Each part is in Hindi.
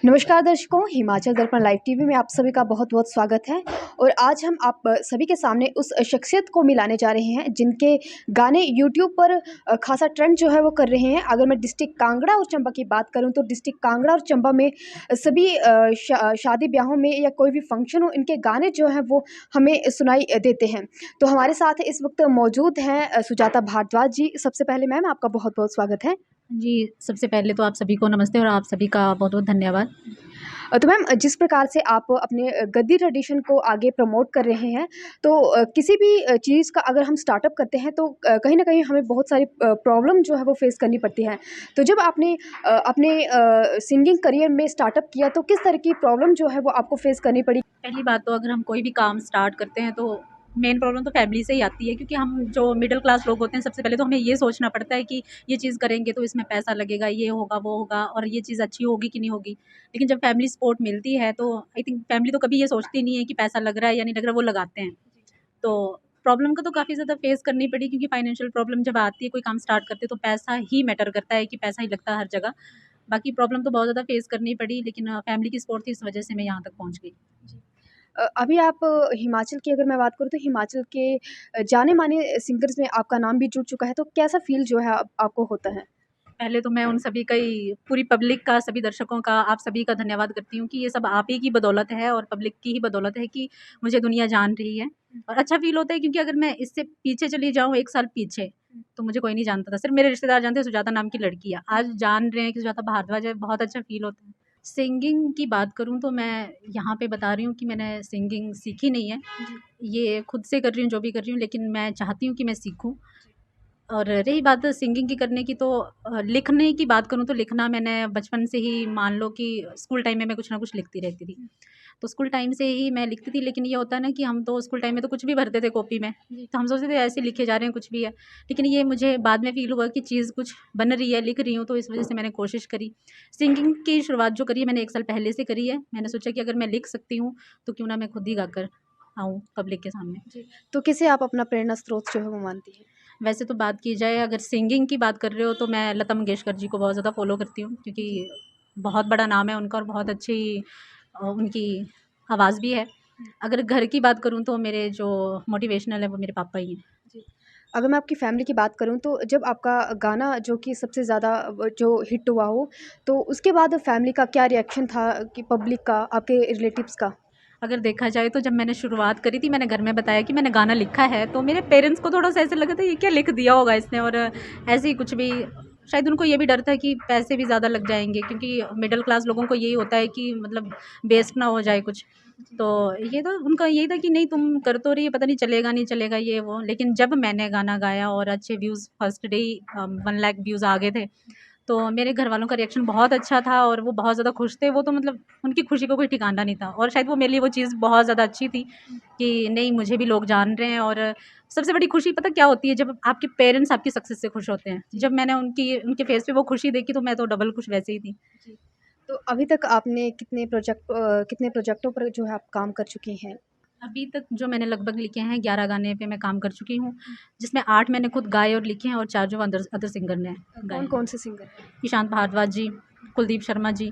नमस्कार दर्शकों, हिमाचल दर्पण लाइव टीवी में आप सभी का बहुत बहुत स्वागत है। और आज हम आप सभी के सामने उस शख्सियत को मिलाने जा रहे हैं जिनके गाने यूट्यूब पर खासा ट्रेंड जो है वो कर रहे हैं। अगर मैं डिस्ट्रिक्ट कांगड़ा और चंबा की बात करूं तो डिस्ट्रिक्ट कांगड़ा और चंबा में सभी शादी ब्याहों में या कोई भी फंक्शन हो, इनके गाने जो हैं वो हमें सुनाई देते हैं। तो हमारे साथ इस वक्त मौजूद हैं सुजाता भारद्वाज जी। सबसे पहले मैम आपका बहुत बहुत स्वागत है। जी, सबसे पहले तो आप सभी को नमस्ते और आप सभी का बहुत-बहुत धन्यवाद। तो मैम जिस प्रकार से आप अपने गद्दी ट्रेडिशन को आगे प्रमोट कर रहे हैं, तो किसी भी चीज़ का अगर हम स्टार्टअप करते हैं तो कहीं न कहीं हमें बहुत सारी प्रॉब्लम जो है वो फेस करनी पड़ती है। तो जब आपने अपने सिंगिंग करियर में स्टार्टअप किया तो किस तरह की प्रॉब्लम जो है वो आपको फेस करनी पड़ी? पहली बात तो अगर हम कोई भी काम स्टार्ट करते हैं तो मेन प्रॉब्लम तो फैमिली से ही आती है, क्योंकि हम जो मिडिल क्लास लोग होते हैं सबसे पहले तो हमें ये सोचना पड़ता है कि ये चीज़ करेंगे तो इसमें पैसा लगेगा, ये होगा, वो होगा और ये चीज़ अच्छी होगी कि नहीं होगी। लेकिन जब फैमिली सपोर्ट मिलती है तो आई थिंक फैमिली तो कभी ये सोचती नहीं है कि पैसा लग रहा है या नहीं लग रहा है, वो लगाते हैं। तो प्रॉब्लम को तो काफ़ी ज़्यादा फेस करनी पड़ी, क्योंकि फाइनेंशियल प्रॉब्लम जब आती है, कोई काम स्टार्ट करते हैं तो पैसा ही मैटर करता है कि पैसा ही लगता है हर जगह। बाकी प्रॉब्लम तो बहुत ज़्यादा फेस करनी पड़ी, लेकिन फैमिली की सपोर्ट थी, इस वजह से मैं यहाँ तक पहुँच गई। अभी आप हिमाचल की अगर मैं बात करूँ तो हिमाचल के जाने-माने सिंगर्स में आपका नाम भी जुड़ चुका है, तो कैसा फ़ील जो है आपको होता है? पहले तो मैं उन सभी का ही, पूरी पब्लिक का, सभी दर्शकों का, आप सभी का धन्यवाद करती हूँ कि ये सब आप ही की बदौलत है और पब्लिक की ही बदौलत है कि मुझे दुनिया जान रही है। और अच्छा फ़ील होता है, क्योंकि अगर मैं इससे पीछे चली जाऊँ 1 साल पीछे, तो मुझे कोई नहीं जानता था। सिर्फ़ मेरे रिश्तेदार जानते हैं सुजाता नाम की लड़की है। आज जान रहे हैं कि सुजाता भारद्वाज है, बहुत अच्छा फ़ील होता है। सिंगिंग की बात करूँ तो मैं यहाँ पे बता रही हूँ कि मैंने सिंगिंग सीखी नहीं है। ये खुद से कर रही हूँ, जो भी कर रही हूँ, लेकिन मैं चाहती हूँ कि मैं सीखूँ। और रही बात सिंगिंग की करने की, तो लिखने की बात करूँ तो लिखना मैंने बचपन से ही, मान लो कि स्कूल टाइम में मैं कुछ ना कुछ लिखती रहती थी। तो स्कूल टाइम से ही मैं लिखती थी, लेकिन ये होता है ना कि हम तो स्कूल टाइम में तो कुछ भी भरते थे कॉपी में, तो हम सोचते थे ऐसे लिखे जा रहे हैं, कुछ भी है। लेकिन ये मुझे बाद में फ़ील हुआ कि चीज़ कुछ बन रही है, लिख रही हूँ, तो इस वजह से मैंने कोशिश करी। सिंगिंग की शुरुआत जो करी है मैंने 1 साल पहले से करी है। मैंने सोचा कि अगर मैं लिख सकती हूँ, तो क्यों ना मैं खुद ही गाकर आऊँ पब्लिक के सामने। जी। तो किसे आप अपना प्रेरणा स्रोत जो है वो मानती हैं? वैसे तो बात की जाए, अगर सिंगिंग की बात कर रहे हो, तो मैं लता मंगेशकर जी को बहुत ज़्यादा फ़ॉलो करती हूँ, क्योंकि बहुत बड़ा नाम है उनका और बहुत अच्छी उनकी आवाज़ भी है। अगर घर की बात करूँ तो मेरे जो मोटिवेशनल है वो मेरे पापा ही हैं। जी। अगर मैं आपकी फ़ैमिली की बात करूँ तो जब आपका गाना जो कि सबसे ज़्यादा जो हिट हुआ हो, तो उसके बाद फ़ैमिली का क्या रिएक्शन था कि पब्लिक का, आपके रिलेटिव्स का? अगर देखा जाए तो जब मैंने शुरुआत करी थी, मैंने घर में बताया कि मैंने गाना लिखा है, तो मेरे पेरेंट्स को थोड़ा-सा ऐसे लगा था ये क्या लिख दिया होगा इसने, और ऐसे ही कुछ भी। शायद उनको ये भी डर था कि पैसे भी ज़्यादा लग जाएँगे, क्योंकि मिडल क्लास लोगों को यही होता है कि मतलब वेस्ट ना हो जाए कुछ। तो ये तो उनका यही था कि नहीं तुम कर तो रही है, पता नहीं चलेगा नहीं चलेगा ये वो। लेकिन जब मैंने गाना गाया और अच्छे व्यूज़ फर्स्ट डे ही 1 लाख व्यूज़ आ गए थे, तो मेरे घरवालों का रिएक्शन बहुत अच्छा था और वो बहुत ज़्यादा खुश थे। वो तो मतलब उनकी खुशी को कोई ठिकाना नहीं था, और शायद वो मेरे लिए वो चीज़ बहुत ज़्यादा अच्छी थी कि नहीं, मुझे भी लोग जान रहे हैं। और सबसे बड़ी खुशी पता क्या होती है? जब आपके पेरेंट्स आपकी सक्सेस से खुश होते हैं। जब मैंने उनके फेस पे वो खुशी देखी, तो मैं तो डबल खुश वैसे ही थी। जी। तो अभी तक आपने कितने प्रोजेक्टों पर जो है आप काम कर चुकी हैं? अभी तक जो मैंने लगभग लिखे हैं 11 गाने पे मैं काम कर चुकी हूँ, जिसमें 8 मैंने खुद गाए और लिखे हैं और 4 जो अदर अदर सिंगर ने गाए हैं। कौन-कौन से सिंगर हैं? ईशांत भारद्वाज जी, कुलदीप शर्मा जी,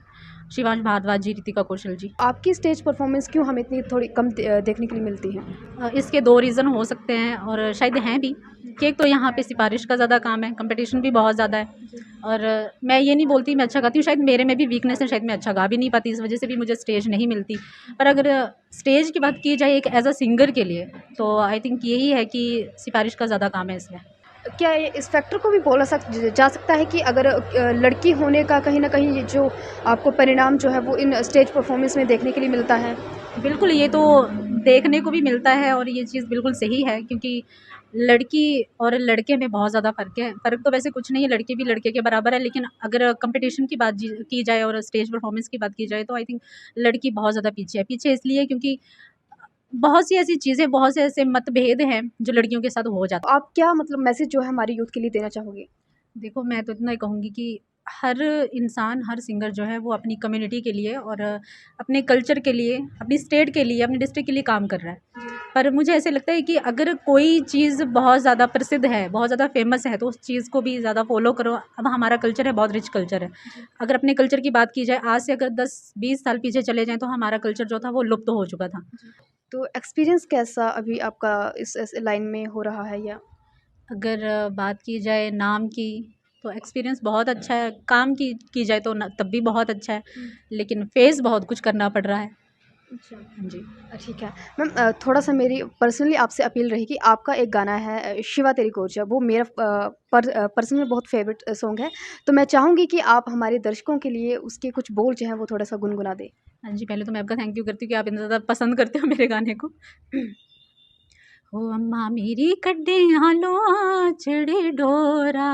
शिवांश भारद्वाज जी, रितिका कौशल जी। आपकी स्टेज परफ़ॉर्मेंस क्यों हमें इतनी थोड़ी कम देखने के लिए मिलती है? इसके 2 रीज़न हो सकते हैं और शायद हैं भी, कि एक तो यहाँ पे सिफ़ारिश का ज़्यादा काम है, कॉम्पिटिशन भी बहुत ज़्यादा है। और मैं ये नहीं बोलती मैं अच्छा गाती हूँ, शायद मेरे में भी वीकनेस है, शायद मैं अच्छा गा भी नहीं पाती, इस वजह से भी मुझे स्टेज नहीं मिलती। पर अगर स्टेज की बात की जाए एक एज़ अ सिंगर के लिए, तो आई थिंक यही है कि सिफ़ारिश का ज़्यादा काम है इसमें। क्या ये इस फैक्टर को भी बोला जा सकता है कि अगर लड़की होने का कहीं न कहीं ये जो आपको परिणाम जो है वो इन स्टेज परफ़ॉर्मेंस में देखने के लिए मिलता है? बिल्कुल, ये तो देखने को भी मिलता है और ये चीज़ बिल्कुल सही है, क्योंकि लड़की और लड़के में बहुत ज़्यादा फ़र्क है। फ़र्क तो वैसे कुछ नहीं है, लड़की भी लड़के के बराबर है, लेकिन अगर कॉम्पिटिशन की बात की जाए और स्टेज परफ़ॉर्मेंस की बात की जाए, तो आई थिंक लड़की बहुत ज़्यादा पीछे है। पीछे इसलिए क्योंकि बहुत सी ऐसी चीज़ें, बहुत से ऐसे मतभेद हैं जो लड़कियों के साथ हो जाते हैं। आप क्या मतलब मैसेज जो है हमारे यूथ के लिए देना चाहोगे? देखो, मैं तो इतना ही कहूँगी कि हर इंसान, हर सिंगर जो है वो अपनी कम्युनिटी के लिए और अपने कल्चर के लिए, अपनी स्टेट के लिए, अपने डिस्ट्रिक्ट के लिए काम कर रहा है। पर मुझे ऐसे लगता है कि अगर कोई चीज़ बहुत ज़्यादा प्रसिद्ध है, बहुत ज़्यादा फेमस है, तो उस चीज़ को भी ज़्यादा फॉलो करो। अब हमारा कल्चर है, बहुत रिच कल्चर है। अगर अपने कल्चर की बात की जाए, आज से अगर 10-20 साल पीछे चले जाएँ तो हमारा कल्चर जो था वो लुप्त हो चुका था। तो एक्सपीरियंस कैसा अभी आपका इस लाइन में हो रहा है या? अगर बात की जाए नाम की, तो एक्सपीरियंस बहुत अच्छा है। काम की जाए तो तब भी बहुत अच्छा है, लेकिन फेस बहुत कुछ करना पड़ रहा है। अच्छा। जी। ठीक है। मैम थोड़ा-सा मेरी पर्सनली आपसे अपील रहेगी, आपका एक गाना है शिवा तेरी कोर्जा, वो मेरा पर्सनली बहुत फ़ेवरेट सॉन्ग है। तो मैं चाहूँगी कि आप हमारे दर्शकों के लिए उसके कुछ बोल जो हैं वो थोड़ा-सा गुनगुना दें। हाँ जी, पहले तो मैं आपका थैंक यू करती हूँ कि आप इतना ज़्यादा पसंद करते हो मेरे गाने को। हो अम्मा मेरी कड्डियां लो आंचड़े डोरा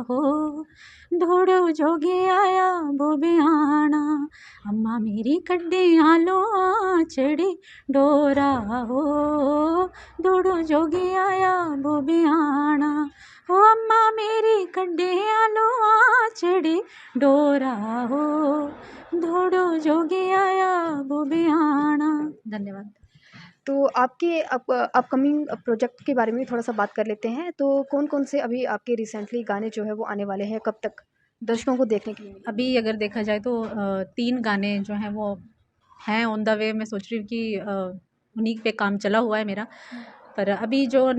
हो, धोड़ो जोगे आया बोबियाना। अम्मा मेरी कड्डियां लो आंचड़े डोरा हो, धोड़ो जोगे आया बोबियाना। हो अम्मा मेरी कड्डियां लो आंचड़े डोरा हो, धोड़ो जोगे आया बोबियाना। धन्यवाद। तो आपके अपकमिंग प्रोजेक्ट के बारे में थोड़ा-सा बात कर लेते हैं। तो कौन-कौन से अभी आपके रिसेंटली गाने जो है वो आने वाले हैं? कब तक दर्शकों को देखने के लिए मिलेंगे? अभी अगर देखा जाए तो 3 गाने जो हैं वो हैं ऑन द वे। मैं सोच रही हूँ कि उन्हीं पे काम चला हुआ है मेरा। पर अभी जो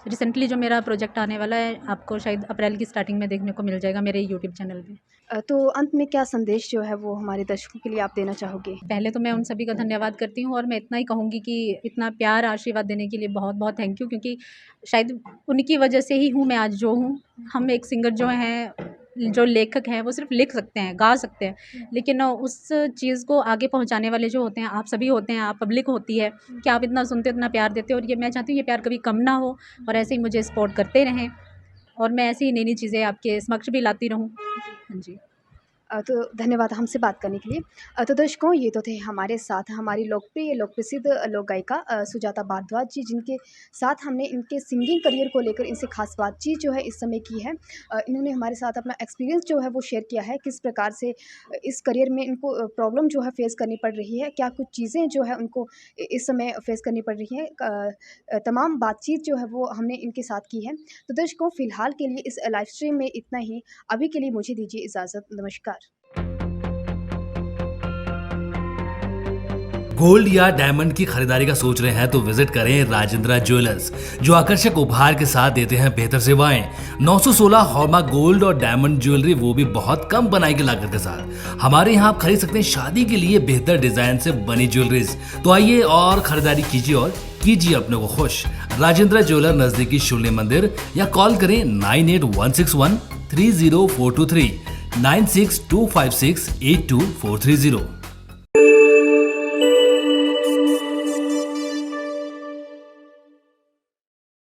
रिसेंटली जो मेरा प्रोजेक्ट आने वाला है, आपको शायद अप्रैल की स्टार्टिंग में देखने को मिल जाएगा मेरे यूट्यूब चैनल पे। तो अंत में क्या संदेश जो है वो हमारे दर्शकों के लिए आप देना चाहोगे? पहले तो मैं उन सभी का धन्यवाद करती हूँ और मैं इतना ही कहूँगी कि इतना प्यार आशीर्वाद देने के लिए बहुत बहुत थैंक यू, क्योंकि शायद उनकी वजह से ही हूँ मैं आज जो हूँ। हम एक सिंगर जो हैं, जो लेखक हैं, वो सिर्फ लिख सकते हैं, गा सकते हैं, लेकिन उस चीज़ को आगे पहुँचाने वाले जो होते हैं आप सभी होते हैं, आप पब्लिक होती है कि आप इतना सुनते हो, इतना प्यार देते हो। और ये मैं चाहती हूँ ये प्यार कभी कम ना हो और ऐसे ही मुझे सपोर्ट करते रहें और मैं ऐसी ही नई नई चीज़ें आपके समक्ष भी लाती रहूँ। हाँ जी। तो धन्यवाद हमसे बात करने के लिए। तो दर्शकों ये तो थे हमारे साथ हमारी लोकप्रिय लोक प्रसिद्ध लोक गायिका सुजाता भारद्वाज जी, जिनके साथ हमने इनके सिंगिंग करियर को लेकर इनसे खास बातचीत जो है इस समय की है। इन्होंने हमारे साथ अपना एक्सपीरियंस जो है वो शेयर किया है, किस प्रकार से इस करियर में इनको प्रॉब्लम जो है फेस करनी पड़ रही है, क्या कुछ चीज़ें जो है उनको इस समय फेस करनी पड़ रही हैं। तमाम बातचीत जो है वो हमने इनके साथ की है। तो दर्शकों फ़िलहाल के लिए इस लाइव स्ट्रीम में इतना ही। अभी के लिए मुझे दीजिए इजाज़त। नमस्कार। गोल्ड या डायमंड की खरीदारी का सोच रहे हैं तो विजिट करें राजेंद्रा ज्वेलर्स, जो आकर्षक उपहार के साथ देते हैं बेहतर सेवाएं। 916 हॉलमार्क गोल्ड और डायमंड ज्वेलरी, वो भी बहुत कम बनाई की लागत के साथ। हमारे यहाँ आप खरीद सकते हैं शादी के लिए बेहतर डिजाइन से बनी ज्वेलरीज। तो आइए और खरीदारी कीजिए और कीजिए अपने को खुश। राजेंद्रा ज्वेलर, नजदीकी शून्य मंदिर, या कॉल करें 9816130423 9625682430।